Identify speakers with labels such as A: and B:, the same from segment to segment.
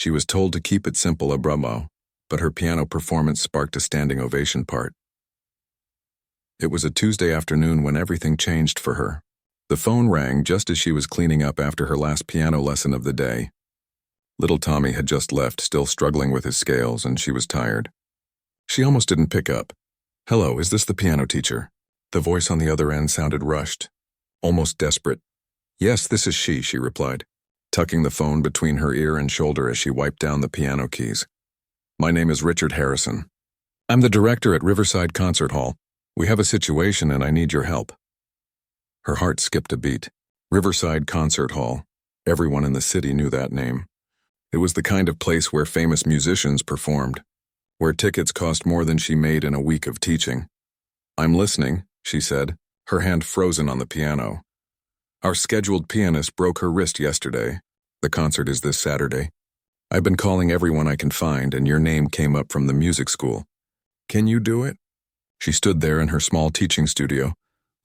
A: She was told to keep it simple a bravo, but her piano performance sparked a standing ovation part. It was a Tuesday afternoon when everything changed for her. The phone rang just as she was cleaning up after her last piano lesson of the day. Little Tommy had just left, still struggling with his scales, and she was tired. She almost didn't pick up. "Hello, is this the piano teacher?" The voice on the other end sounded rushed, almost desperate. "Yes, this is she replied, tucking the phone between her ear and shoulder as she wiped down the piano keys. "My name is Richard Harrison. I'm the director at Riverside Concert Hall. We have a situation and I need your help." Her heart skipped a beat. Riverside Concert Hall. Everyone in the city knew that name. It was the kind of place where famous musicians performed, where tickets cost more than she made in a week of teaching. "I'm listening," she said, her hand frozen on the piano. "Our scheduled pianist broke her wrist yesterday. The concert is this Saturday. I've been calling everyone I can find, and your name came up from the music school. Can you do it?" She stood there in her small teaching studio,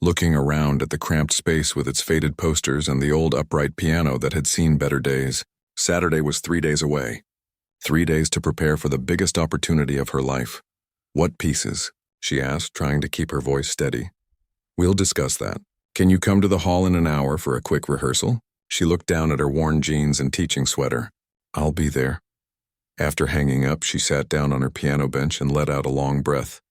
A: looking around at the cramped space with its faded posters and the old upright piano that had seen better days. Saturday was 3 days away. 3 days to prepare for the biggest opportunity of her life. "What pieces?" she asked, trying to keep her voice steady. "We'll discuss that. Can you come to the hall in an hour for a quick rehearsal?" She looked down at her worn jeans and teaching sweater. "I'll be there." After hanging up, she sat down on her piano bench and let out a long breath.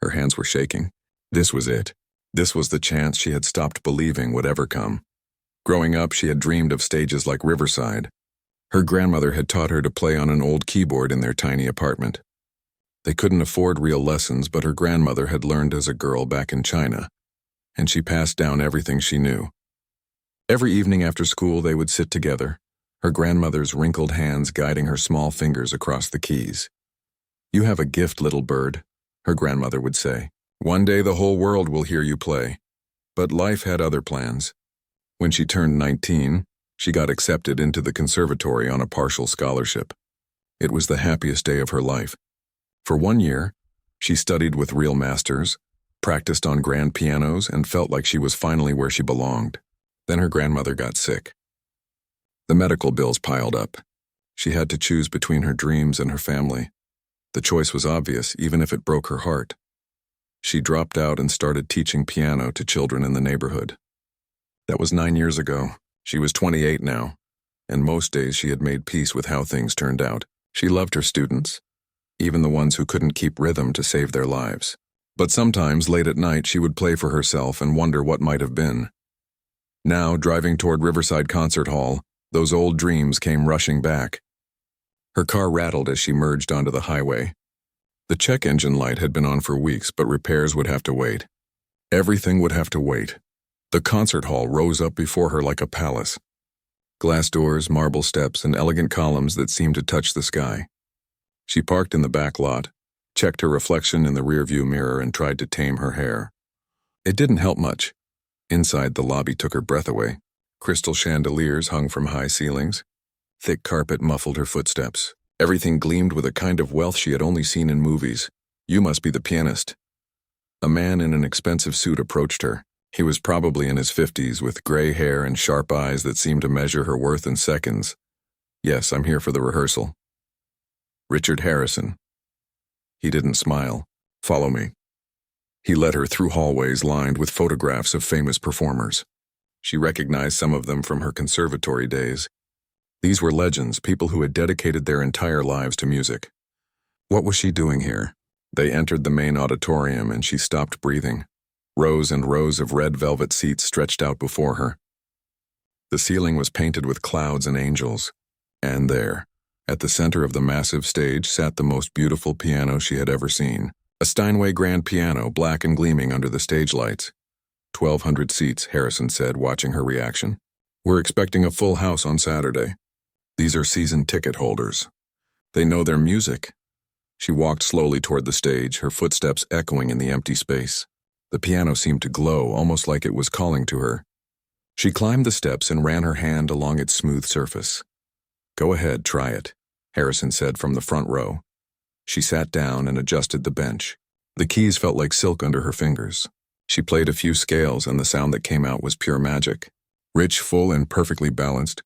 A: Her hands were shaking. This was it. This was the chance she had stopped believing would ever come. Growing up, she had dreamed of stages like Riverside. Her grandmother had taught her to play on an old keyboard in their tiny apartment. They couldn't afford real lessons, but her grandmother had learned as a girl back in China, and she passed down everything she knew. Every evening after school, they would sit together, her grandmother's wrinkled hands guiding her small fingers across the keys. "You have a gift, little bird," her grandmother would say. "One day the whole world will hear you play." But life had other plans. When she turned 19, she got accepted into the conservatory on a partial scholarship. It was the happiest day of her life. For 1 year, she studied with real masters, practiced on grand pianos, and felt like she was finally where she belonged. Then her grandmother got sick. The medical bills piled up. She had to choose between her dreams and her family. The choice was obvious, even if it broke her heart. She dropped out and started teaching piano to children in the neighborhood. That was 9 years ago. She was 28 now, and most days she had made peace with how things turned out. She loved her students, even the ones who couldn't keep rhythm to save their lives. But sometimes, late at night, she would play for herself and wonder what might have been. Now, driving toward Riverside Concert Hall, those old dreams came rushing back. Her car rattled as she merged onto the highway. The check engine light had been on for weeks, but repairs would have to wait. Everything would have to wait. The concert hall rose up before her like a palace. Glass doors, marble steps, and elegant columns that seemed to touch the sky. She parked in the back lot, checked her reflection in the rearview mirror, and tried to tame her hair. It didn't help much. Inside, the lobby took her breath away. Crystal chandeliers hung from high ceilings. Thick carpet muffled her footsteps. Everything gleamed with a kind of wealth she had only seen in movies. "You must be the pianist." A man in an expensive suit approached her. He was probably in his 50s, with gray hair and sharp eyes that seemed to measure her worth in seconds. "Yes, I'm here for the rehearsal." "Richard Harrison." He didn't smile. "Follow me." He led her through hallways lined with photographs of famous performers. She recognized some of them from her conservatory days. These were legends, people who had dedicated their entire lives to music. What was she doing here? They entered the main auditorium and she stopped breathing. Rows and rows of red velvet seats stretched out before her. The ceiling was painted with clouds and angels. And there, at the center of the massive stage, sat the most beautiful piano she had ever seen. A Steinway grand piano, black and gleaming under the stage lights. 1,200 seats, Harrison said, watching her reaction. "We're expecting a full house on Saturday. These are season ticket holders. They know their music." She walked slowly toward the stage, her footsteps echoing in the empty space. The piano seemed to glow, almost like it was calling to her. She climbed the steps and ran her hand along its smooth surface. "Go ahead, try it," Harrison said from the front row. She sat down and adjusted the bench. The keys felt like silk under her fingers. She played a few scales, and the sound that came out was pure magic. Rich, full, and perfectly balanced.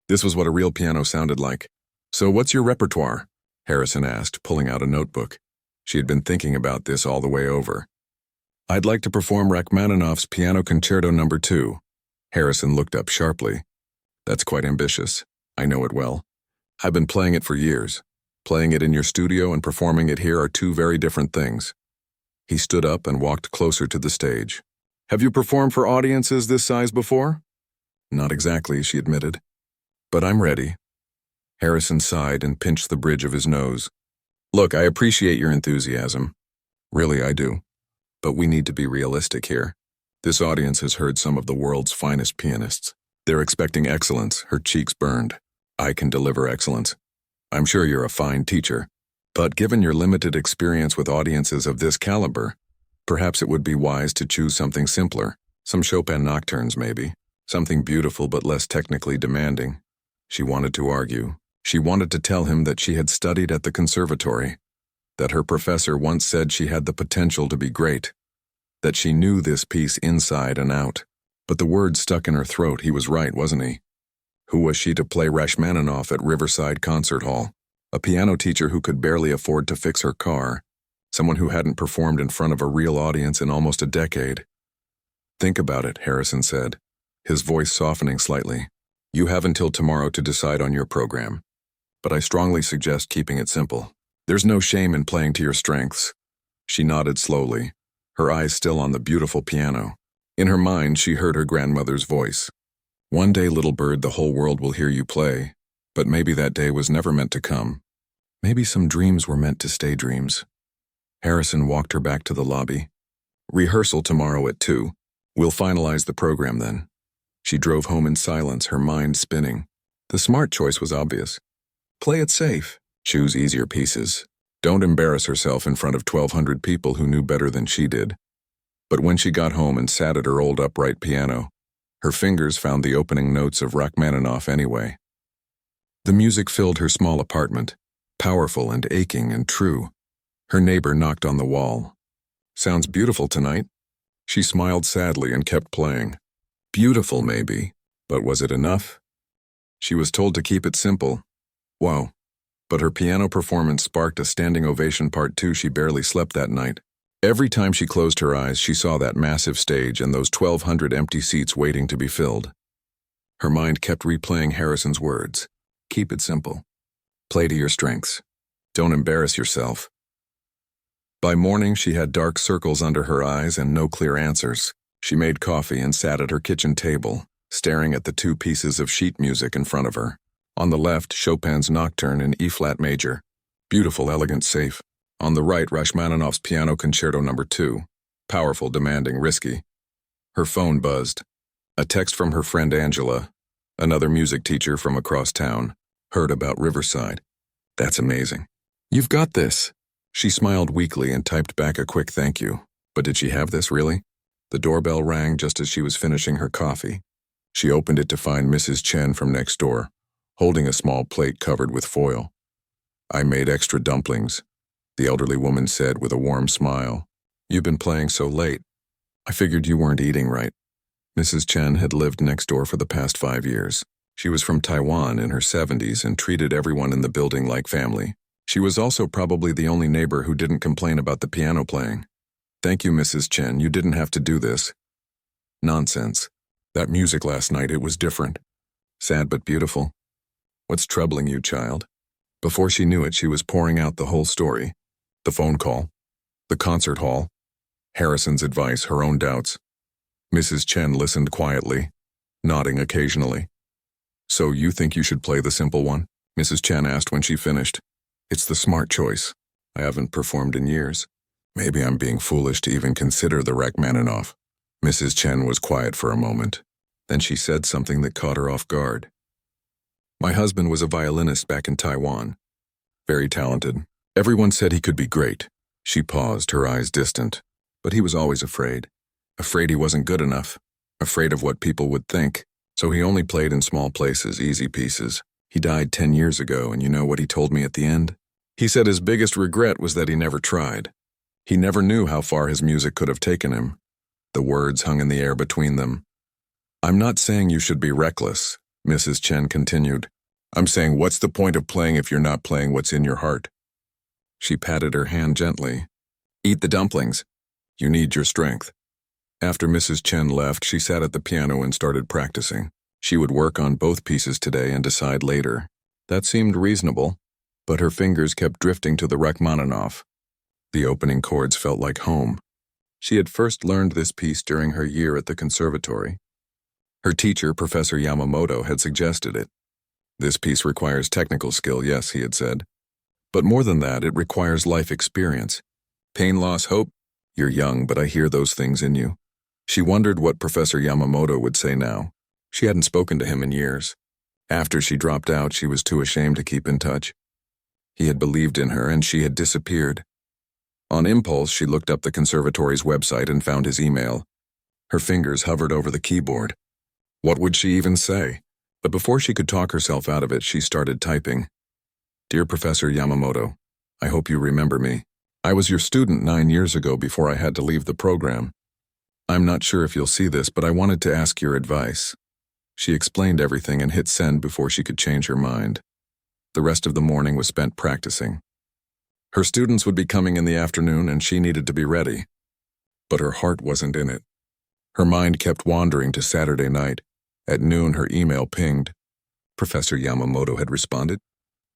A: This was what a real piano sounded like. So what's your repertoire? Harrison asked, pulling out a notebook. She had been thinking about this all the way over. I'd like to perform Rachmaninoff's Piano Concerto No. 2. Harrison looked up sharply. That's quite ambitious. I know it well. I've been playing it for years. Playing it in your studio and performing it here are two very different things. He stood up and walked closer to the stage. Have you performed for audiences this size before? Not exactly, she admitted. But I'm ready. Harrison sighed and pinched the bridge of his nose. Look, I appreciate your enthusiasm. Really, I do. But we need to be realistic here. This audience has heard some of the world's finest pianists. They're expecting excellence. Her cheeks burned. I can deliver excellence. I'm sure you're a fine teacher. But given your limited experience with audiences of this caliber, perhaps it would be wise to choose something simpler. Some Chopin nocturnes, maybe. Something beautiful but less technically demanding. She wanted to argue. She wanted to tell him that she had studied at the conservatory, that her professor once said she had the potential to be great, that she knew this piece inside and out. But the words stuck in her throat. He was right, wasn't he? Who was she to play Rachmaninoff at Riverside Concert Hall? A piano teacher who could barely afford to fix her car, someone who hadn't performed in front of a real audience in almost a decade. Think about it, Harrison said, his voice softening slightly. You have until tomorrow to decide on your program. But I strongly suggest keeping it simple. There's no shame in playing to your strengths. She nodded slowly, her eyes still on the beautiful piano. In her mind, she heard her grandmother's voice. One day, little bird, the whole world will hear you play. But maybe that day was never meant to come. Maybe some dreams were meant to stay dreams. Harrison walked her back to the lobby. Rehearsal tomorrow at 2. We'll finalize the program then. She drove home in silence, her mind spinning. The smart choice was obvious. Play it safe. Choose easier pieces. Don't embarrass herself in front of 1,200 people who knew better than she did. But when she got home and sat at her old upright piano, her fingers found the opening notes of Rachmaninoff anyway. The music filled her small apartment, powerful and aching and true. Her neighbor knocked on the wall. Sounds beautiful tonight. She smiled sadly and kept playing. Beautiful, maybe, but was it enough? She was told to keep it simple. Wow. But her piano performance sparked a standing ovation. Part 2. She barely slept that night. Every time she closed her eyes, she saw that massive stage and those 1,200 empty seats waiting to be filled. Her mind kept replaying Harrison's words. Keep it simple. Play to your strengths. Don't embarrass yourself. By morning, she had dark circles under her eyes and no clear answers. She made coffee and sat at her kitchen table, staring at the 2 pieces of sheet music in front of her. On the left, Chopin's Nocturne in E-flat major. Beautiful, elegant, safe. On the right, Rachmaninoff's Piano Concerto No. 2. Powerful, demanding, risky. Her phone buzzed. A text from her friend Angela, another music teacher from across town, heard about Riverside. That's amazing. You've got this. She smiled weakly and typed back a quick thank you. But did she have this, really? The doorbell rang just as she was finishing her coffee. She opened it to find Mrs. Chen from next door, holding a small plate covered with foil. I made extra dumplings, the elderly woman said with a warm smile. You've been playing so late. I figured you weren't eating right. Mrs. Chen had lived next door for the past 5 years. She was from Taiwan in her 70s and treated everyone in the building like family. She was also probably the only neighbor who didn't complain about the piano playing. Thank you, Mrs. Chen, you didn't have to do this. Nonsense. That music last night, it was different. Sad but beautiful. What's troubling you, child? Before she knew it, she was pouring out the whole story. The phone call, the concert hall, Harrison's advice, her own doubts. Mrs. Chen listened quietly, nodding occasionally. So you think you should play the simple one? Mrs. Chen asked when she finished. It's the smart choice. I haven't performed in years. Maybe I'm being foolish to even consider the Rachmaninoff. Mrs. Chen was quiet for a moment. Then she said something that caught her off guard. My husband was a violinist back in Taiwan. Very talented. Everyone said he could be great. She paused, her eyes distant. But he was always afraid. Afraid he wasn't good enough. Afraid of what people would think. So he only played in small places, easy pieces. He died 10 years ago, and you know what he told me at the end? He said his biggest regret was that he never tried. He never knew how far his music could have taken him. The words hung in the air between them. I'm not saying you should be reckless, Mrs. Chen continued. I'm saying, what's the point of playing if you're not playing what's in your heart? She patted her hand gently. Eat the dumplings. You need your strength. After Mrs. Chen left, she sat at the piano and started practicing. She would work on both pieces today and decide later. That seemed reasonable, but her fingers kept drifting to the Rachmaninoff. The opening chords felt like home. She had first learned this piece during her year at the conservatory. Her teacher, Professor Yamamoto, had suggested it. This piece requires technical skill, yes, he had said. But more than that, it requires life experience. Pain, loss, hope? You're young, but I hear those things in you. She wondered what Professor Yamamoto would say now. She hadn't spoken to him in years. After she dropped out, she was too ashamed to keep in touch. He had believed in her, and she had disappeared. On impulse, she looked up the conservatory's website and found his email. Her fingers hovered over the keyboard. What would she even say? But before she could talk herself out of it, she started typing. Dear Professor Yamamoto, I hope you remember me. I was your student 9 years ago before I had to leave the program. I'm not sure if you'll see this, but I wanted to ask your advice. She explained everything and hit send before she could change her mind. The rest of the morning was spent practicing. Her students would be coming in the afternoon and she needed to be ready. But her heart wasn't in it. Her mind kept wandering to Saturday night. At noon, her email pinged. Professor Yamamoto had responded.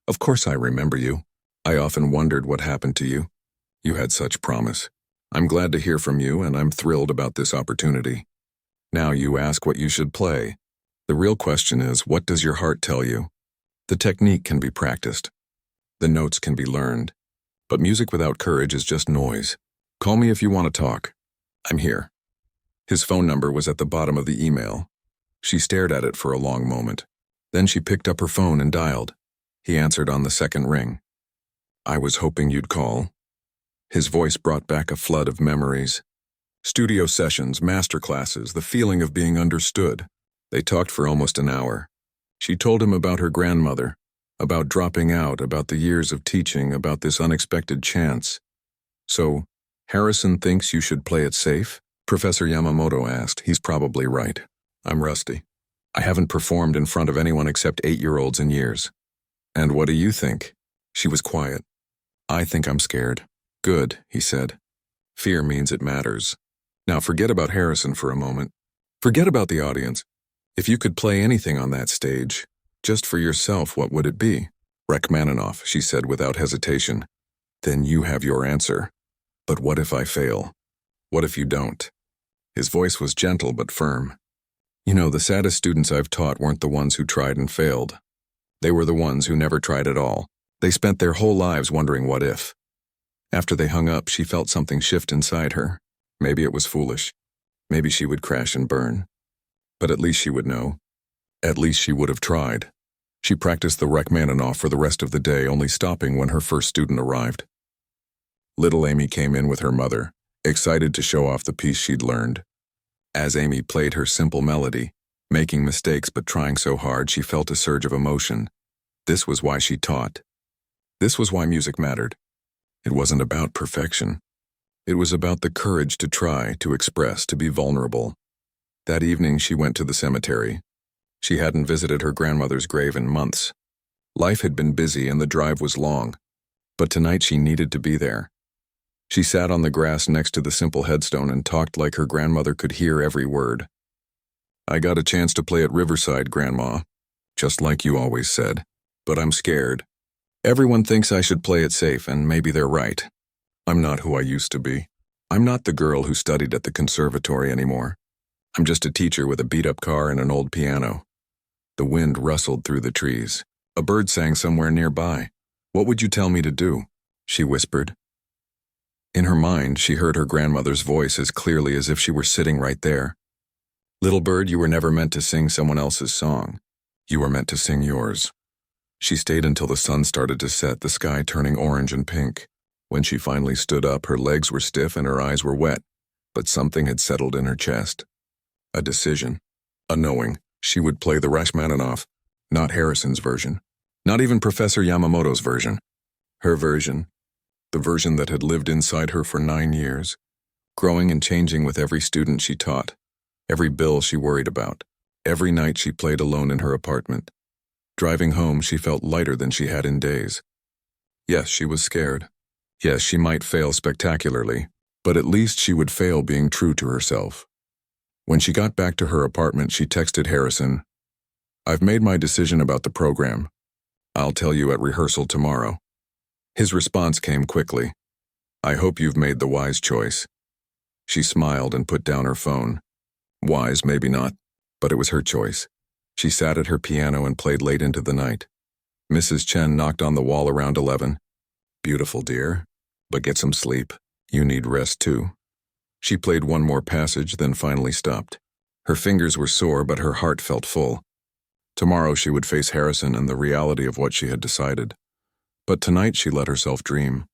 A: Of course I remember you. I often wondered what happened to you. You had such promise. I'm glad to hear from you, and I'm thrilled about this opportunity. Now you ask what you should play. The real question is, what does your heart tell you? The technique can be practiced. The notes can be learned. But music without courage is just noise. Call me if you want to talk. I'm here. His phone number was at the bottom of the email. She stared at it for a long moment. Then she picked up her phone and dialed. He answered on the second ring. I was hoping you'd call. His voice brought back a flood of memories. Studio sessions, master classes, the feeling of being understood. They talked for almost an hour. She told him about her grandmother, about dropping out, about the years of teaching, about this unexpected chance. So, Harrison thinks you should play it safe? Professor Yamamoto asked. He's probably right. I'm rusty. I haven't performed in front of anyone except 8-year-olds in years. And what do you think? She was quiet. I think I'm scared. Good, he said. Fear means it matters. Now forget about Harrison for a moment. Forget about the audience. If you could play anything on that stage, just for yourself, what would it be? Rachmaninoff, she said without hesitation. Then you have your answer. But what if I fail? What if you don't? His voice was gentle but firm. You know, the saddest students I've taught weren't the ones who tried and failed. They were the ones who never tried at all. They spent their whole lives wondering what if. After they hung up, she felt something shift inside her. Maybe it was foolish. Maybe she would crash and burn. But at least she would know. At least she would have tried. She practiced the Rachmaninoff for the rest of the day, only stopping when her first student arrived. Little Amy came in with her mother, excited to show off the piece she'd learned. As Amy played her simple melody, making mistakes but trying so hard, she felt a surge of emotion. This was why she taught. This was why music mattered. It wasn't about perfection. It was about the courage to try, to express, to be vulnerable. That evening she went to the cemetery. She hadn't visited her grandmother's grave in months. Life had been busy and the drive was long, but tonight she needed to be there. She sat on the grass next to the simple headstone and talked like her grandmother could hear every word. I got a chance to play at Riverside, Grandma, just like you always said, but I'm scared. Everyone thinks I should play it safe, and maybe they're right. I'm not who I used to be. I'm not the girl who studied at the conservatory anymore. I'm just a teacher with a beat-up car and an old piano. The wind rustled through the trees. A bird sang somewhere nearby. What would you tell me to do? She whispered. In her mind, she heard her grandmother's voice as clearly as if she were sitting right there. Little bird, you were never meant to sing someone else's song. You were meant to sing yours. She stayed until the sun started to set, the sky turning orange and pink. When she finally stood up, her legs were stiff and her eyes were wet, but something had settled in her chest. A decision. A knowing. She would play the Rachmaninoff, not Harrison's version. Not even Professor Yamamoto's version. Her version. The version that had lived inside her for 9 years, growing and changing with every student she taught, every bill she worried about, every night she played alone in her apartment. Driving home, she felt lighter than she had in days. Yes, she was scared. Yes, she might fail spectacularly, but at least she would fail being true to herself. When she got back to her apartment, she texted Harrison, "I've made my decision about the program. I'll tell you at rehearsal tomorrow." His response came quickly, "I hope you've made the wise choice." She smiled and put down her phone. Wise, maybe not, but it was her choice. She sat at her piano and played late into the night. Mrs. Chen knocked on the wall around 11. "Beautiful, dear, but get some sleep. You need rest too." She played one more passage, then finally stopped. Her fingers were sore, but her heart felt full. Tomorrow she would face Harrison and the reality of what she had decided. But tonight she let herself dream.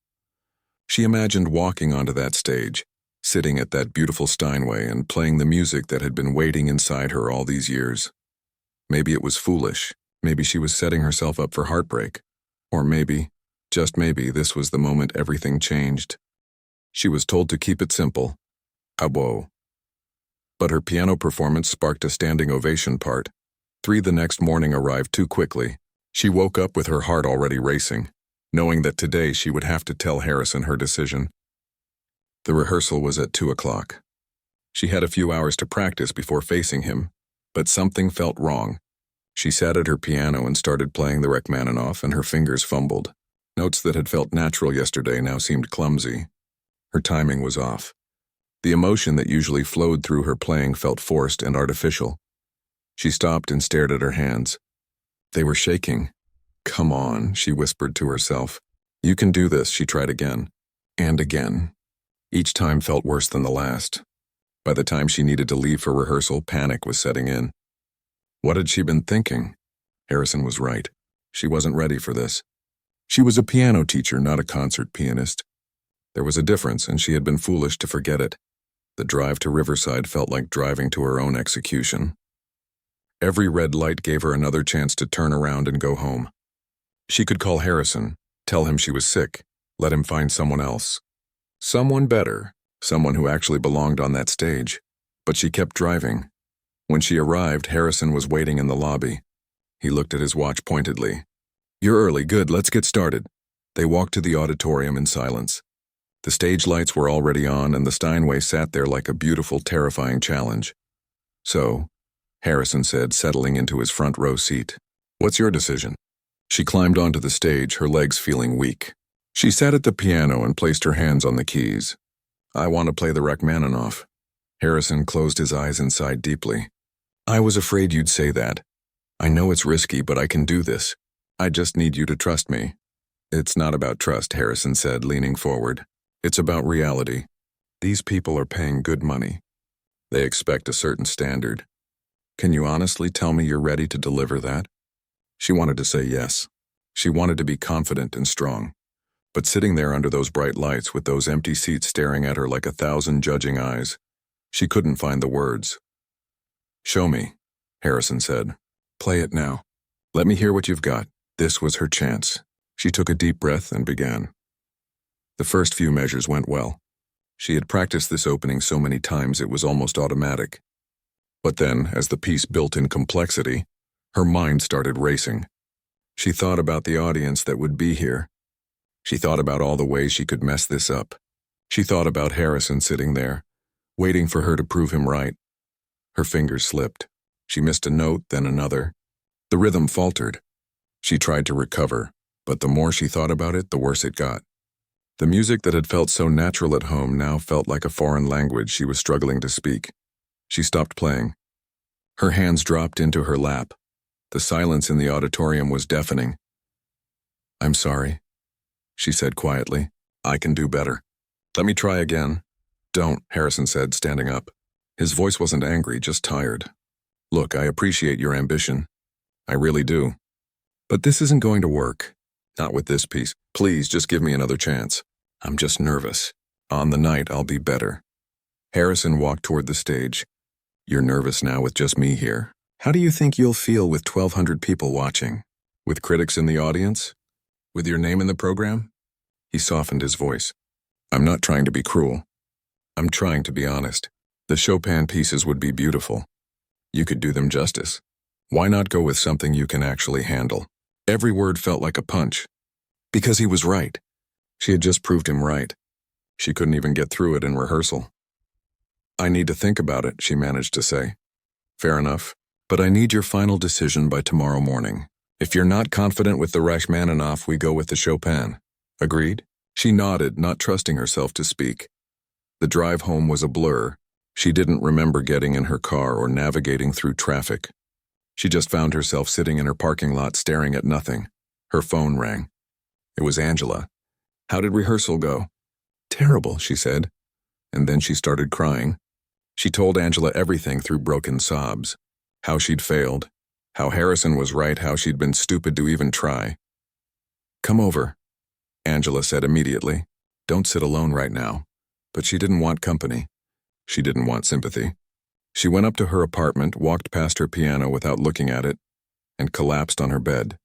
A: She imagined walking onto that stage, sitting at that beautiful Steinway and playing the music that had been waiting inside her all these years. Maybe it was foolish. Maybe she was setting herself up for heartbreak. Or maybe, just maybe, this was the moment everything changed. She was told to keep it simple. Abo. But her piano performance sparked a standing ovation part. 3 the next morning arrived too quickly. She woke up with her heart already racing, knowing that today she would have to tell Harrison her decision. The rehearsal was at 2 o'clock. She had a few hours to practice before facing him, but something felt wrong. She sat at her piano and started playing the Rachmaninoff, and her fingers fumbled. Notes that had felt natural yesterday now seemed clumsy. Her timing was off. The emotion that usually flowed through her playing felt forced and artificial. She stopped and stared at her hands. They were shaking. "Come on," she whispered to herself. "You can do this," she tried again. And again. Each time felt worse than the last. By the time she needed to leave for rehearsal, panic was setting in. What had she been thinking? Harrison was right. She wasn't ready for this. She was a piano teacher, not a concert pianist. There was a difference, and she had been foolish to forget it. The drive to Riverside felt like driving to her own execution. Every red light gave her another chance to turn around and go home. She could call Harrison, tell him she was sick, let him find someone else. Someone better, someone who actually belonged on that stage. But she kept driving. When she arrived, Harrison was waiting in the lobby. He looked at his watch pointedly. "You're early, good, let's get started." They walked to the auditorium in silence. The stage lights were already on, and the Steinway sat there like a beautiful, terrifying challenge. "So," Harrison said, settling into his front row seat, "what's your decision?" She climbed onto the stage, her legs feeling weak. She sat at the piano and placed her hands on the keys. "I want to play the Rachmaninoff." Harrison closed his eyes and sighed deeply. "I was afraid you'd say that. I know it's risky, but I can do this. I just need you to trust me." "It's not about trust," Harrison said, leaning forward. "It's about reality. These people are paying good money. They expect a certain standard. Can you honestly tell me you're ready to deliver that?" She wanted to say yes. She wanted to be confident and strong. But sitting there under those bright lights with those empty seats staring at her like 1,000 judging eyes, she couldn't find the words. "Show me," Harrison said. "Play it now. Let me hear what you've got." This was her chance. She took a deep breath and began. The first few measures went well. She had practiced this opening so many times it was almost automatic. But then, as the piece built in complexity, her mind started racing. She thought about the audience that would be here. She thought about all the ways she could mess this up. She thought about Harrison sitting there, waiting for her to prove him right. Her fingers slipped. She missed a note, then another. The rhythm faltered. She tried to recover, but the more she thought about it, the worse it got. The music that had felt so natural at home now felt like a foreign language she was struggling to speak. She stopped playing. Her hands dropped into her lap. The silence in the auditorium was deafening. "I'm sorry," she said quietly. "I can do better. Let me try again." "Don't," Harrison said, standing up. His voice wasn't angry, just tired. "Look, I appreciate your ambition. I really do. But this isn't going to work. Not with this piece. Please, just give me another chance. I'm just nervous. On the night, I'll be better." Harrison walked toward the stage. "You're nervous now with just me here. How do you think you'll feel with 1,200 people watching? With critics in the audience? With your name in the program?" He softened his voice. "I'm not trying to be cruel. I'm trying to be honest. The Chopin pieces would be beautiful. You could do them justice. Why not go with something you can actually handle? Every word felt like a punch. Because he was right. She had just proved him right. She couldn't even get through it in rehearsal. I need to think about it, she managed to say. Fair enough, but I need your final decision by tomorrow morning. If you're not confident with the Rachmaninoff, we go with the Chopin. Agreed? She nodded, not trusting herself to speak. The drive home was a blur. She didn't remember getting in her car or navigating through traffic. She just found herself sitting in her parking lot staring at nothing. Her phone rang. It was Angela. How did rehearsal go? Terrible, she said. And then she started crying. She told Angela everything through broken sobs. How she'd failed. How Harrison was right, how she'd been stupid to even try. Come over, Angela said immediately. Don't sit alone right now. But she didn't want company. She didn't want sympathy. She went up to her apartment, walked past her piano without looking at it, and collapsed on her bed.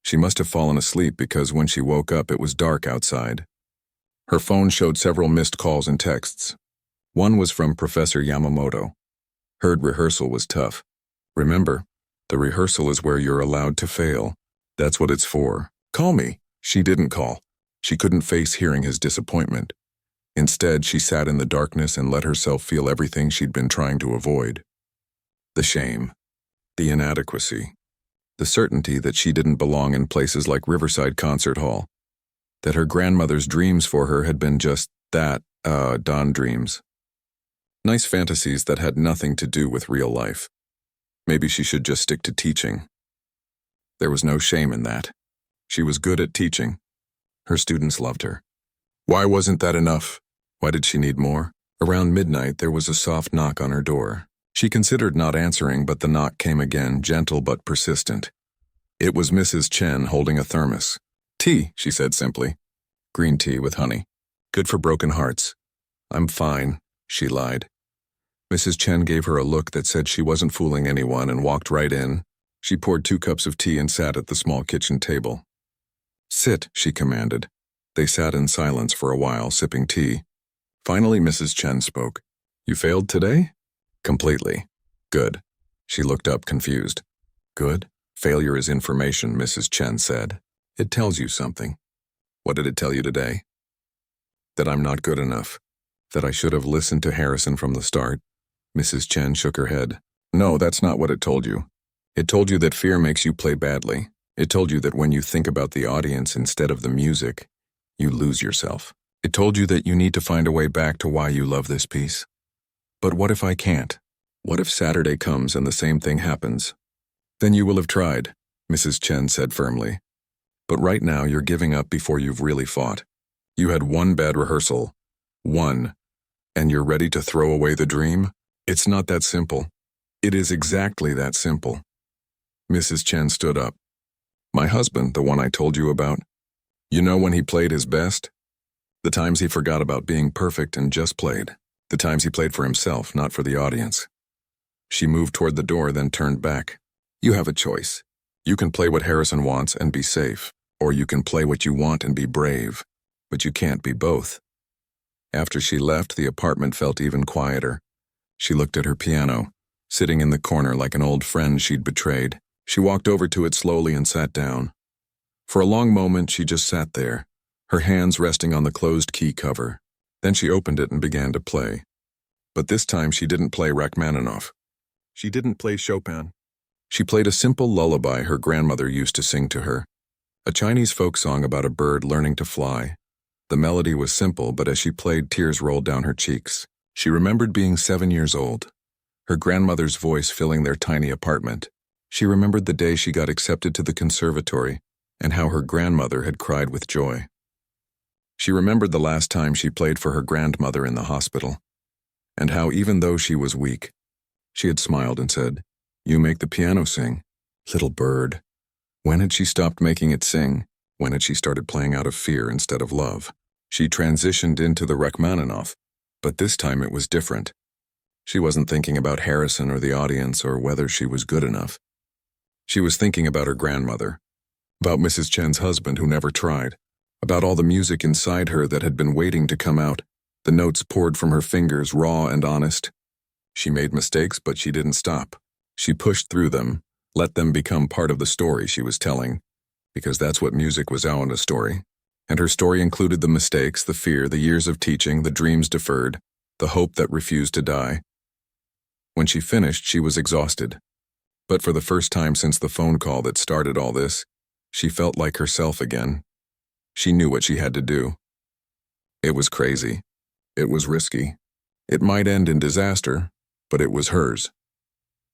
A: She must have fallen asleep because when she woke up it was dark outside. Her phone showed several missed calls and texts. One was from Professor Yamamoto. Heard rehearsal was tough. Remember, the rehearsal is where you're allowed to fail. That's what it's for. Call me. She didn't call. She couldn't face hearing his disappointment. Instead, she sat in the darkness and let herself feel everything she'd been trying to avoid. The shame. The inadequacy. The certainty that she didn't belong in places like Riverside Concert Hall. That her grandmother's dreams for her had been just that, dawn dreams. Nice fantasies that had nothing to do with real life. Maybe she should just stick to teaching. There was no shame in that. She was good at teaching. Her students loved her. Why wasn't that enough? Why did she need more? Around midnight, there was a soft knock on her door. She considered not answering, but the knock came again, gentle but persistent. It was Mrs. Chen holding a thermos. Tea, she said simply. Green tea with honey. Good for broken hearts. I'm fine, she lied. Mrs. Chen gave her a look that said she wasn't fooling anyone and walked right in. She poured 2 cups of tea and sat at the small kitchen table. Sit, she commanded. They sat in silence for a while, sipping tea. Finally, Mrs. Chen spoke. You failed today? Completely. Good. She looked up, confused. Good? Failure is information, Mrs. Chen said. It tells you something. What did it tell you today? That I'm not good enough. That I should have listened to Harrison from the start. Mrs. Chen shook her head. No, that's not what it told you. It told you that fear makes you play badly. It told you that when you think about the audience instead of the music, you lose yourself. It told you that you need to find a way back to why you love this piece. But what if I can't? What if Saturday comes and the same thing happens? Then you will have tried, Mrs. Chen said firmly. But right now you're giving up before you've really fought. You had one bad rehearsal. One. And you're ready to throw away the dream? It's not that simple. It is exactly that simple. Mrs. Chen stood up. My husband, the one I told you about. You know when he played his best? The times he forgot about being perfect and just played. The times he played for himself, not for the audience. She moved toward the door, then turned back. You have a choice. You can play what Harrison wants and be safe, or you can play what you want and be brave. But you can't be both. After she left, the apartment felt even quieter. She looked at her piano, sitting in the corner like an old friend she'd betrayed. She walked over to it slowly and sat down. For a long moment, she just sat there, her hands resting on the closed key cover. Then she opened it and began to play. But this time she didn't play Rachmaninoff. She didn't play Chopin. She played a simple lullaby her grandmother used to sing to her, a Chinese folk song about a bird learning to fly. The melody was simple, but as she played, tears rolled down her cheeks. She remembered being 7 years old, her grandmother's voice filling their tiny apartment. She remembered the day she got accepted to the conservatory and how her grandmother had cried with joy. She remembered the last time she played for her grandmother in the hospital, and how even though she was weak, she had smiled and said, You make the piano sing, little bird. When had she stopped making it sing? When had she started playing out of fear instead of love? She transitioned into the Rachmaninoff, but this time it was different. She wasn't thinking about Harrison or the audience or whether she was good enough. She was thinking about her grandmother, about Mrs. Chen's husband who never tried, about all the music inside her that had been waiting to come out. The notes poured from her fingers, raw and honest. She made mistakes, but she didn't stop. She pushed through them, Let them become part of the story she was telling, because that's what music was, a story. And her story included the mistakes, the fear, the years of teaching, the dreams deferred, the hope that refused to die. When she finished, she was exhausted. But for the first time since the phone call that started all this, she felt like herself again. She knew what she had to do. It was crazy. It was risky. It might end in disaster, but it was hers.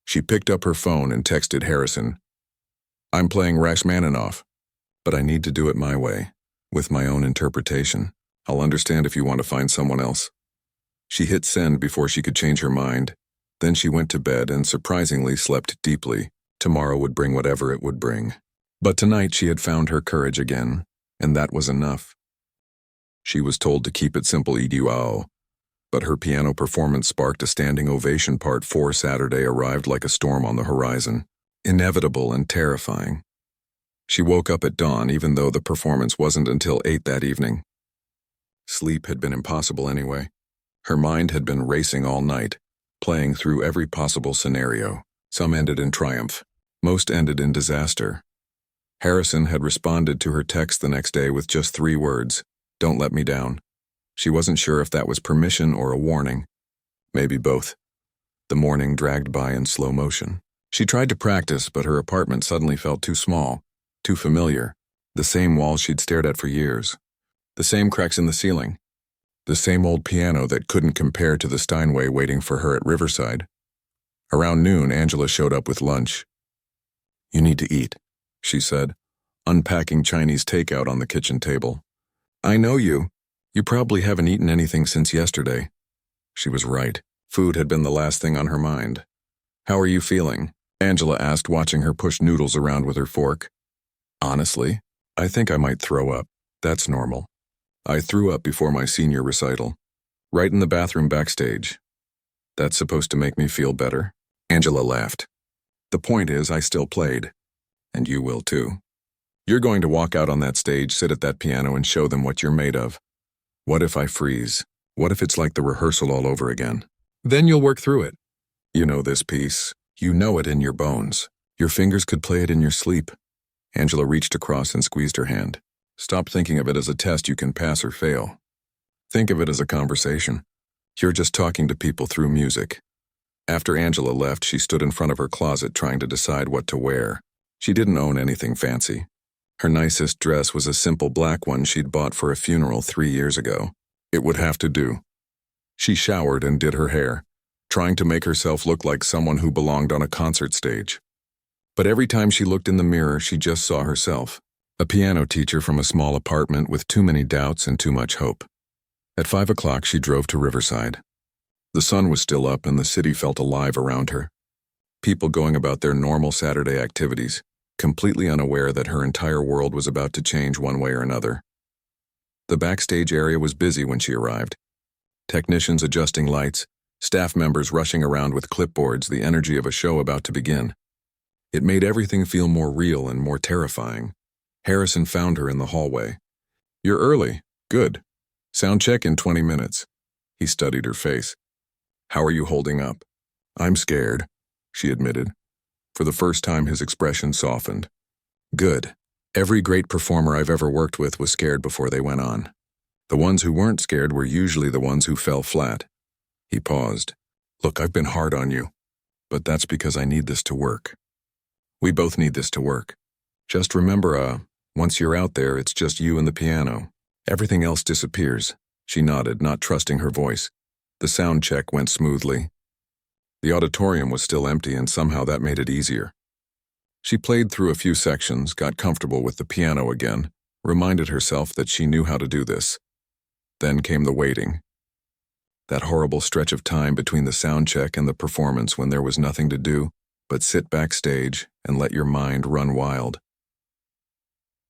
A: She picked up her phone and texted Harrison, "I'm playing Rachmaninoff, but I need to do it my way, with my own interpretation. I'll understand if you want to find someone else." She hit send before she could change her mind. Then she went to bed and surprisingly slept deeply. Tomorrow would bring whatever it would bring. But tonight she had found her courage again, and that was enough. She was told to keep it simple, but her piano performance sparked a standing ovation. Part 4 Saturday arrived like a storm on the horizon, inevitable and terrifying. She woke up at dawn even though the performance wasn't until 8 that evening. Sleep had been impossible anyway. Her mind had been racing all night, playing through every possible scenario. Some ended in triumph. Most ended in disaster. Harrison had responded to her text the next day with just 3 words, "Don't let me down." She wasn't sure if that was permission or a warning. Maybe both. The morning dragged by in slow motion. She tried to practice, but her apartment suddenly felt too small, too familiar. The same walls she'd stared at for years. The same cracks in the ceiling. The same old piano that couldn't compare to the Steinway waiting for her at Riverside. Around noon, Angela showed up with lunch. "You need to eat," she said, unpacking Chinese takeout on the kitchen table. "I know you. You probably haven't eaten anything since yesterday." She was right. Food had been the last thing on her mind. "How are you feeling?" Angela asked, watching her push noodles around with her fork. "Honestly, I think I might throw up. That's normal. I threw up before my senior recital. Right in the bathroom backstage. That's supposed to make me feel better?" Angela laughed. "The point is, I still played. And you will too. You're going to walk out on that stage, sit at that piano, and show them what you're made of. What if I freeze? What if it's like the rehearsal all over again? Then you'll work through it. You know this piece. You know it in your bones. Your fingers could play it in your sleep." Angela reached across and squeezed her hand. "Stop thinking of it as a test you can pass or fail. Think of it as a conversation. You're just talking to people through music." After Angela left, she stood in front of her closet trying to decide what to wear. She didn't own anything fancy. Her nicest dress was a simple black one she'd bought for a funeral 3 years ago. It would have to do. She showered and did her hair, trying to make herself look like someone who belonged on a concert stage. But every time she looked in the mirror, she just saw herself. A piano teacher from a small apartment with too many doubts and too much hope. At 5 o'clock, she drove to Riverside. The sun was still up and the city felt alive around her. People going about their normal Saturday activities, completely unaware that her entire world was about to change one way or another. The backstage area was busy when she arrived. Technicians adjusting lights, staff members rushing around with clipboards, the energy of a show about to begin. It made everything feel more real and more terrifying. Harrison found her in the hallway. "You're early. Good. Sound check in 20 minutes. He studied her face. "How are you holding up?" "I'm scared," she admitted. For the first time, his expression softened. "Good. Every great performer I've ever worked with was scared before they went on. The ones who weren't scared were usually the ones who fell flat." He paused. "Look, I've been hard on you, but that's because I need this to work. We both need this to work. Just remember, once you're out there, it's just you and the piano. Everything else disappears." She nodded, not trusting her voice. The sound check went smoothly. The auditorium was still empty, and somehow that made it easier. She played through a few sections, got comfortable with the piano again, reminded herself that she knew how to do this. Then came the waiting. That horrible stretch of time between the sound check and the performance when there was nothing to do but sit backstage and let your mind run wild.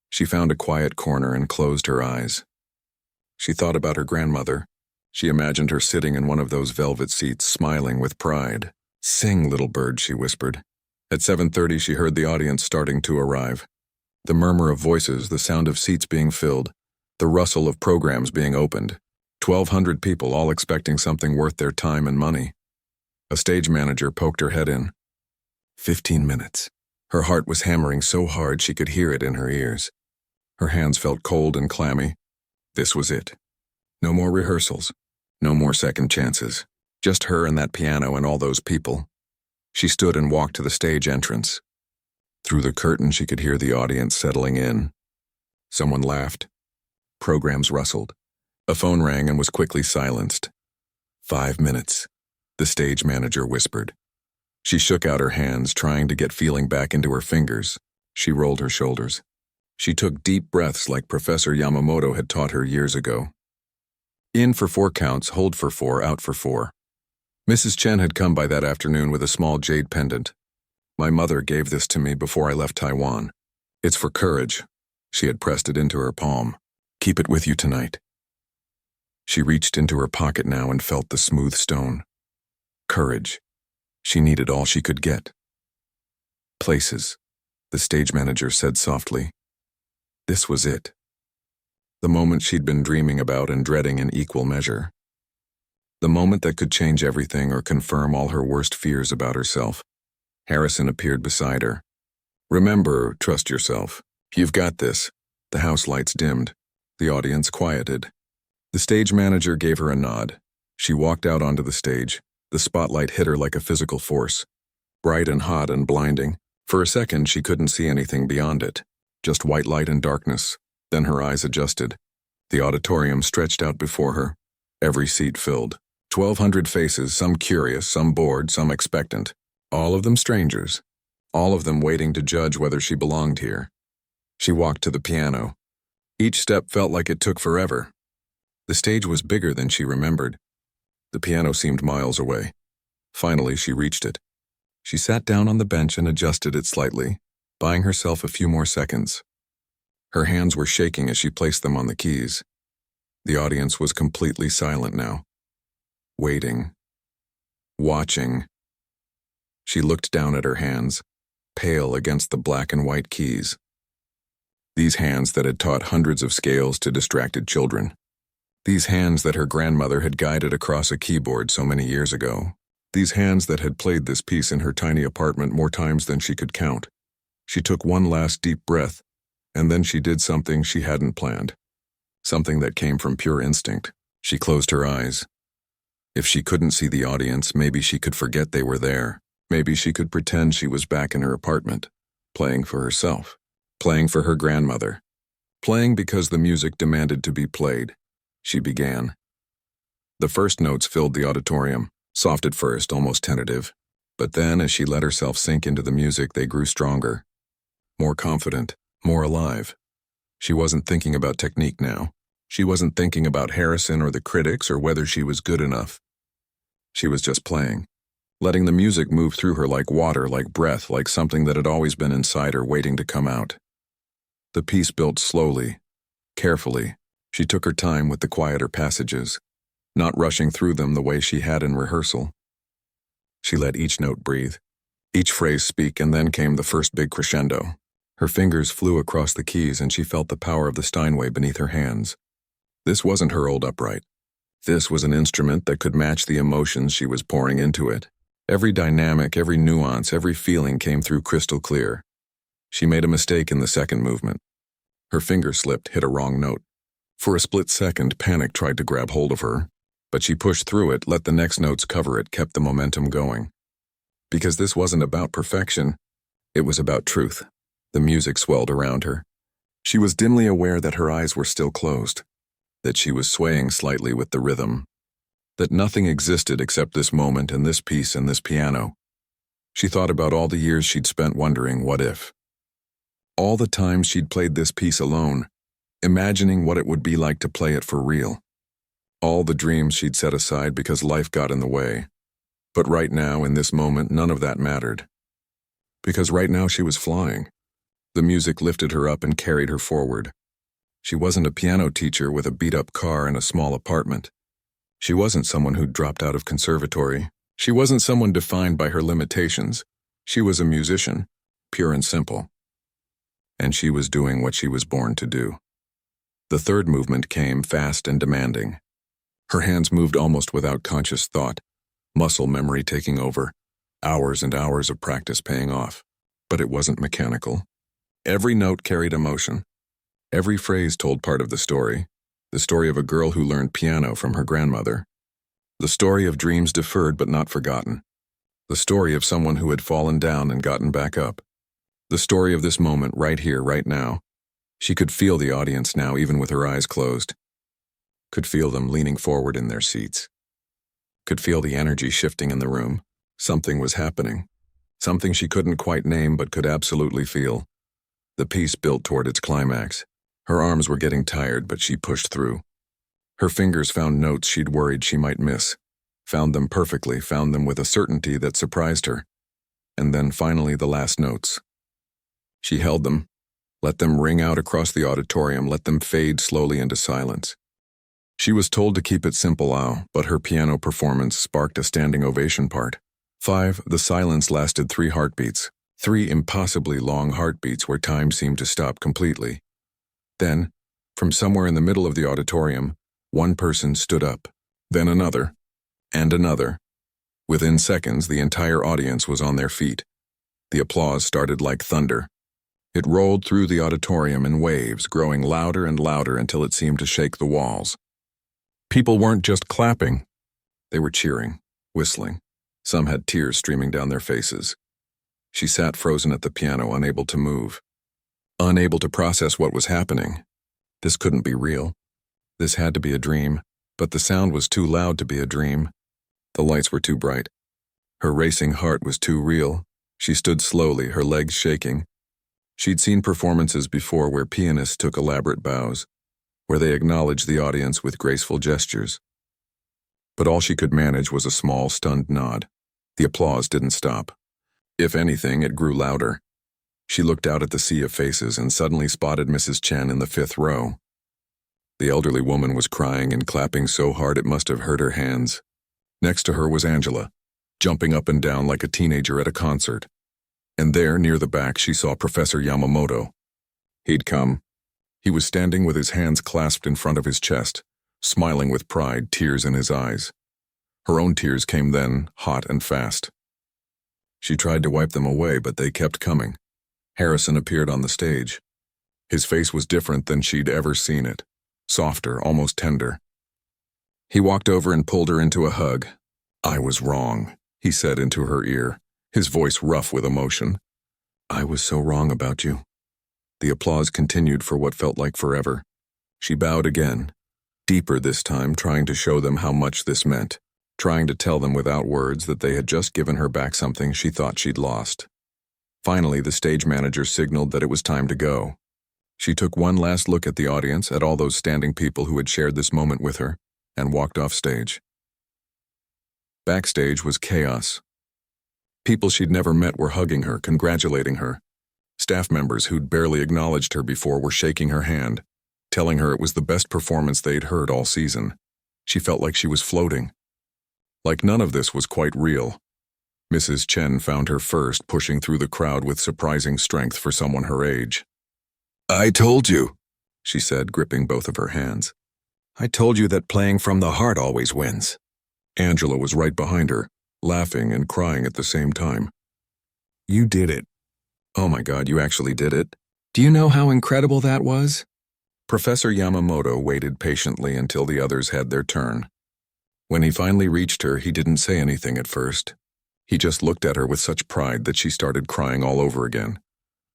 A: She found a quiet corner and closed her eyes. She thought about her grandmother. She imagined her sitting in one of those velvet seats, smiling with pride. "Sing, little bird," she whispered. At 7:30, she heard the audience starting to arrive. The murmur of voices, the sound of seats being filled, the rustle of programs being opened. 1,200 people, all expecting something worth their time and money. A stage manager poked her head in. 15 minutes. Her heart was hammering so hard she could hear it in her ears. Her hands felt cold and clammy. This was it. No more rehearsals. No more second chances. Just her and that piano and all those people. She stood and walked to the stage entrance. Through the curtain she could hear the audience settling in. Someone laughed. Programs rustled. A phone rang and was quickly silenced. 5 minutes, the stage manager whispered. She shook out her hands, trying to get feeling back into her fingers. She rolled her shoulders. She took deep breaths like Professor Yamamoto had taught her years ago. In for 4 counts, hold for 4, out for 4. Mrs. Chen had come by that afternoon with a small jade pendant. My mother gave this to me before I left Taiwan. It's for courage. She had pressed it into her palm. Keep it with you tonight. She reached into her pocket now and felt the smooth stone. Courage. She needed all she could get. Places, the stage manager said softly. This was it. The moment she'd been dreaming about and dreading in equal measure. The moment that could change everything or confirm all her worst fears about herself. Harrison appeared beside her. Remember, trust yourself. You've got this. The house lights dimmed. The audience quieted. The stage manager gave her a nod. She walked out onto the stage. The spotlight hit her like a physical force. Bright and hot and blinding. For a second, she couldn't see anything beyond it. Just white light and darkness. Then her eyes adjusted. The auditorium stretched out before her. Every seat filled. 1,200 faces, some curious, some bored, some expectant. All of them strangers. All of them waiting to judge whether she belonged here. She walked to the piano. Each step felt like it took forever. The stage was bigger than she remembered. The piano seemed miles away. Finally, she reached it. She sat down on the bench and adjusted it slightly, buying herself a few more seconds. Her hands were shaking as she placed them on the keys. The audience was completely silent now. Waiting. Watching. She looked down at her hands, pale against the black and white keys. These hands that had taught hundreds of scales to distracted children. These hands that her grandmother had guided across a keyboard so many years ago. These hands that had played this piece in her tiny apartment more times than she could count. She took one last deep breath, and then she did something she hadn't planned. Something that came from pure instinct. She closed her eyes. If she couldn't see the audience, maybe she could forget they were there. Maybe she could pretend she was back in her apartment, playing for herself, playing for her grandmother, playing because the music demanded to be played. She began. The first notes filled the auditorium, soft at first, almost tentative. But then, as she let herself sink into the music, they grew stronger, more confident, more alive. She wasn't thinking about technique now. She wasn't thinking about Harrison or the critics or whether she was good enough. She was just playing, letting the music move through her like water, like breath, like something that had always been inside her waiting to come out. The piece built slowly, carefully. She took her time with the quieter passages, not rushing through them the way she had in rehearsal. She let each note breathe, each phrase speak, and then came the first big crescendo. Her fingers flew across the keys and she felt the power of the Steinway beneath her hands. This wasn't her old upright. This was an instrument that could match the emotions she was pouring into it. Every dynamic, every nuance, every feeling came through crystal clear. She made a mistake in the second movement. Her finger slipped, hit a wrong note. For a split second, panic tried to grab hold of her, but she pushed through it, let the next notes cover it, kept the momentum going. Because this wasn't about perfection, it was about truth. The music swelled around her. She was dimly aware that her eyes were still closed, that she was swaying slightly with the rhythm, that nothing existed except this moment and this piece and this piano. She thought about all the years she'd spent wondering what if. All the times she'd played this piece alone, imagining what it would be like to play it for real. All the dreams she'd set aside because life got in the way. But right now, in this moment, none of that mattered. Because right now she was flying. The music lifted her up and carried her forward. She wasn't a piano teacher with a beat-up car and a small apartment. She wasn't someone who'd dropped out of conservatory. She wasn't someone defined by her limitations. She was a musician, pure and simple. And she was doing what she was born to do. The third movement came fast and demanding. Her hands moved almost without conscious thought, muscle memory taking over, hours and hours of practice paying off. but it wasn't mechanical. Every note carried emotion. Every phrase told part of the story of a girl who learned piano from her grandmother, the story of dreams deferred but not forgotten, the story of someone who had fallen down and gotten back up, the story of this moment right here, right now. She could feel the audience now, even with her eyes closed. Could feel them leaning forward in their seats. Could feel the energy shifting in the room. Something was happening. Something she couldn't quite name but could absolutely feel. The piece built toward its climax. Her arms were getting tired, but she pushed through. Her fingers found notes she'd worried she might miss. Found them perfectly, found them with a certainty that surprised her. And then finally the last notes. She held them, let them ring out across the auditorium, let them fade slowly into silence. She was told to keep it simple, but her piano performance sparked a standing ovation part. 5. The silence lasted 3 heartbeats. 3 impossibly long heartbeats where time seemed to stop completely. Then, from somewhere in the middle of the auditorium, one person stood up, then another, and another. Within seconds, the entire audience was on their feet. The applause started like thunder. It rolled through the auditorium in waves, growing louder and louder until it seemed to shake the walls. People weren't just clapping. They were cheering, whistling. Some had tears streaming down their faces. She sat frozen at the piano, unable to move. Unable to process what was happening. This couldn't be real. This had to be a dream, but the sound was too loud to be a dream. The lights were too bright. Her racing heart was too real. She stood slowly, her legs shaking. She'd seen performances before where pianists took elaborate bows, where they acknowledged the audience with graceful gestures. But all she could manage was a small, stunned nod. The applause didn't stop. If anything, it grew louder. She looked out at the sea of faces and suddenly spotted Mrs. Chen in the 5th row. The elderly woman was crying and clapping so hard it must have hurt her hands. Next to her was Angela, jumping up and down like a teenager at a concert. And there, near the back, she saw Professor Yamamoto. He'd come. He was standing with his hands clasped in front of his chest, smiling with pride, tears in his eyes. Her own tears came then, hot and fast. She tried to wipe them away, but they kept coming. Harrison appeared on the stage. His face was different than she'd ever seen it. Softer, almost tender. He walked over and pulled her into a hug. "I was wrong," he said into her ear, his voice rough with emotion. "I was so wrong about you." The applause continued for what felt like forever. She bowed again, deeper this time, trying to show them how much this meant, trying to tell them without words that they had just given her back something she thought she'd lost. Finally, the stage manager signaled that it was time to go. She took one last look at the audience, at all those standing people who had shared this moment with her, and walked off stage. Backstage was chaos. People she'd never met were hugging her, congratulating her. Staff members who'd barely acknowledged her before were shaking her hand, telling her it was the best performance they'd heard all season. She felt like she was floating. Like none of this was quite real. Mrs. Chen found her first, pushing through the crowd with surprising strength for someone her age. "I told you," she said, gripping both of her hands. "I told you that playing from the heart always wins." Angela was right behind her, laughing and crying at the same time. "You did it." "Oh my God, you actually did it? Do you know how incredible that was?" Professor Yamamoto waited patiently until the others had their turn. When he finally reached her, he didn't say anything at first. He just looked at her with such pride that she started crying all over again.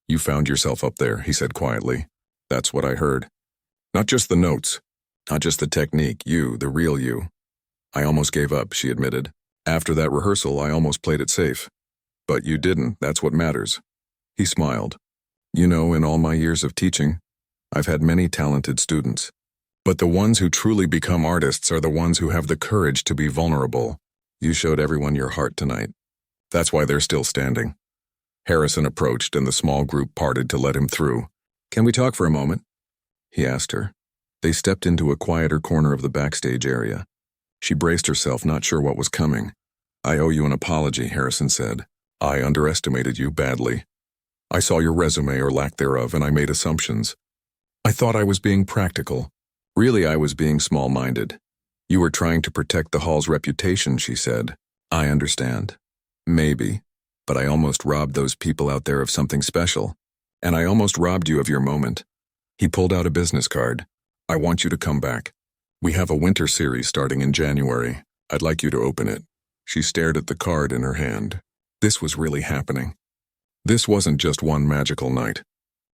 A: "You found yourself up there," he said quietly. "That's what I heard. Not just the notes, not just the technique, you, the real you." "I almost gave up," she admitted. "After that rehearsal, I almost played it safe. But you didn't, that's what matters." He smiled. "You know, in all my years of teaching, I've had many talented students. But the ones who truly become artists are the ones who have the courage to be vulnerable. You showed everyone your heart tonight. That's why they're still standing." Harrison approached and the small group parted to let him through. "Can we talk for a moment?" he asked her. They stepped into a quieter corner of the backstage area. She braced herself, not sure what was coming. "I owe you an apology," Harrison said. "I underestimated you badly. I saw your resume or lack thereof and I made assumptions. I thought I was being practical. Really, I was being small-minded. You were trying to protect the hall's reputation," she said. "I understand. Maybe. But I almost robbed those people out there of something special. And I almost robbed you of your moment. He pulled out a business card. I want you to come back. We have a winter series starting in January. I'd like you to open it. She stared at the card in her hand. This was really happening. This wasn't just one magical night.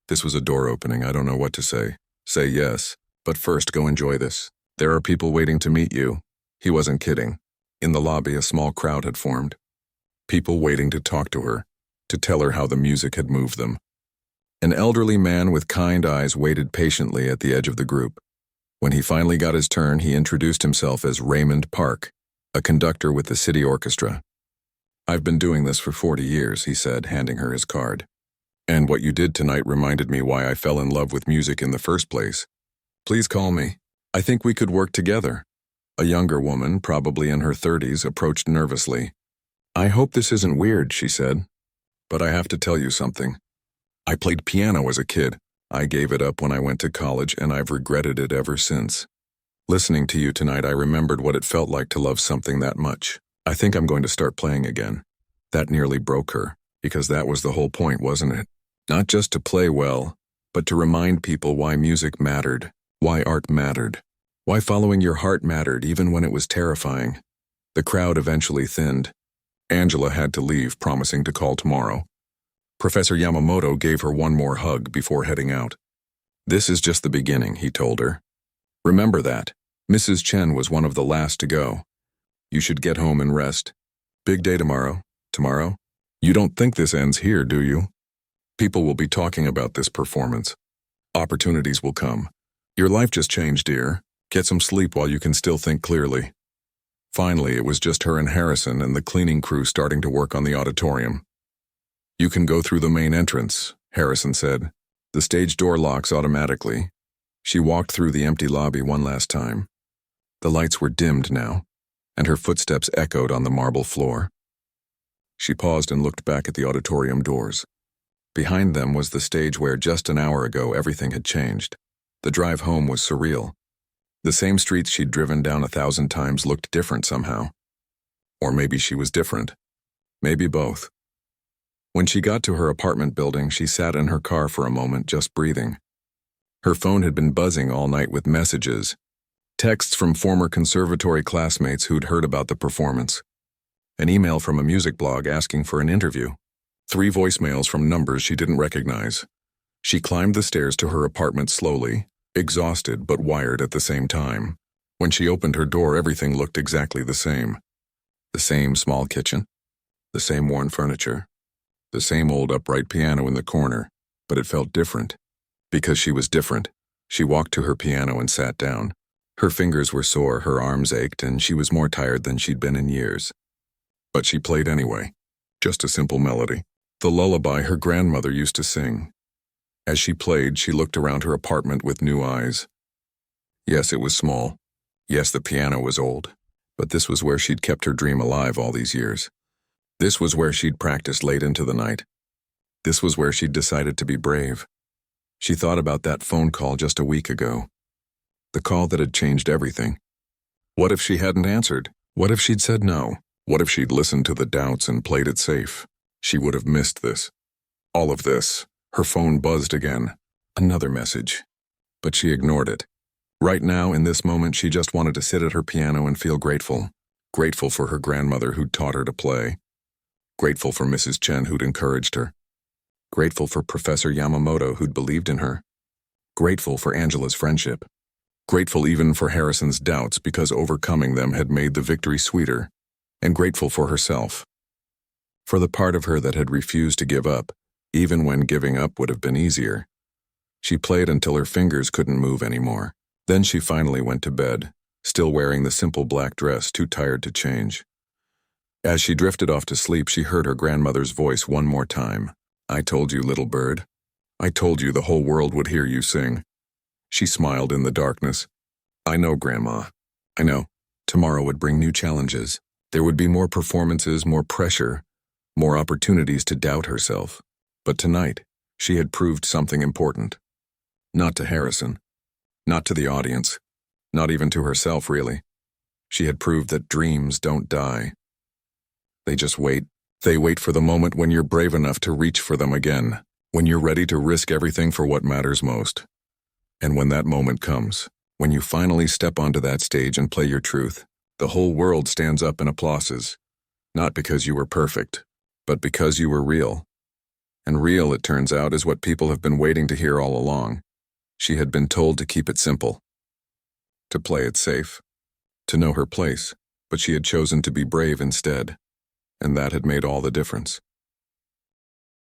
A: This was a door opening. I don't know what to say. Say yes, but first go enjoy this. There are people waiting to meet you. He wasn't kidding. In the lobby, a small crowd had formed. People waiting to talk to her, to tell her how the music had moved them. An elderly man with kind eyes waited patiently at the edge of the group. When he finally got his turn, he introduced himself as Raymond Park, a conductor with the city orchestra. I've been doing this for 40 years, he said, handing her his card. And what you did tonight reminded me why I fell in love with music in the first place. Please call me. I think we could work together. A younger woman, probably in her 30s, approached nervously. I hope this isn't weird, she said. But I have to tell you something. I played piano as a kid. I gave it up when I went to college, and I've regretted it ever since. Listening to you tonight, I remembered what it felt like to love something that much. I think I'm going to start playing again. That nearly broke her, because that was the whole point, wasn't it? Not just to play well, but to remind people why music mattered, why art mattered, why following your heart mattered even when it was terrifying. The crowd eventually thinned. Angela had to leave, promising to call tomorrow. Professor Yamamoto gave her one more hug before heading out. This is just the beginning, he told her. Remember that. Mrs. Chen was one of the last to go. You should get home and rest. Big day tomorrow. Tomorrow? You don't think this ends here, do you? People will be talking about this performance. Opportunities will come. Your life just changed, dear. Get some sleep while you can still think clearly. Finally, it was just her and Harrison and the cleaning crew starting to work on the auditorium. You can go through the main entrance, Harrison said. The stage door locks automatically. She walked through the empty lobby one last time. The lights were dimmed now, and her footsteps echoed on the marble floor. She paused and looked back at the auditorium doors. Behind them was the stage where just an hour ago everything had changed. The drive home was surreal. The same streets she'd driven down 1,000 times looked different somehow. Or maybe she was different. Maybe both. When she got to her apartment building, she sat in her car for a moment, just breathing. Her phone had been buzzing all night with messages, texts from former conservatory classmates who'd heard about the performance, an email from a music blog asking for an interview, 3 voicemails from numbers she didn't recognize. She climbed the stairs to her apartment slowly, exhausted but wired at the same time. When she opened her door, everything looked exactly the same. The same small kitchen, the same worn furniture, the same old upright piano in the corner, but it felt different. Because she was different, she walked to her piano and sat down. Her fingers were sore, her arms ached, and she was more tired than she'd been in years. But she played anyway, just a simple melody, the lullaby her grandmother used to sing. As she played, she looked around her apartment with new eyes. Yes, it was small. Yes, the piano was old. But this was where she'd kept her dream alive all these years. This was where she'd practiced late into the night. This was where she'd decided to be brave. She thought about that phone call just a week ago. The call that had changed everything. What if she hadn't answered? What if she'd said no? What if she'd listened to the doubts and played it safe? She would have missed this. All of this. Her phone buzzed again. Another message. But she ignored it. Right now, in this moment, she just wanted to sit at her piano and feel grateful. Grateful for her grandmother who'd taught her to play. Grateful for Mrs. Chen who'd encouraged her. Grateful for Professor Yamamoto who'd believed in her. Grateful for Angela's friendship. Grateful even for Harrison's doubts because overcoming them had made the victory sweeter. And grateful for herself. For the part of her that had refused to give up, even when giving up would have been easier. She played until her fingers couldn't move anymore. Then she finally went to bed, still wearing the simple black dress, too tired to change. As she drifted off to sleep, she heard her grandmother's voice one more time. I told you, little bird. I told you the whole world would hear you sing. She smiled in the darkness. I know, Grandma. I know. Tomorrow would bring new challenges. There would be more performances, more pressure, more opportunities to doubt herself. But tonight, she had proved something important. Not to Harrison. Not to the audience. Not even to herself, really. She had proved that dreams don't die. They just wait, They wait for the moment when you're brave enough to reach for them again, when you're ready to risk everything for what matters most. And when that moment comes, when you finally step onto that stage and play your truth, the whole world stands up and applauses. Not because you were perfect, but because you were real. And real, it turns out, is what people have been waiting to hear all along. She had been told to keep it simple, to play it safe, to know her place, but she had chosen to be brave instead. And that had made all the difference.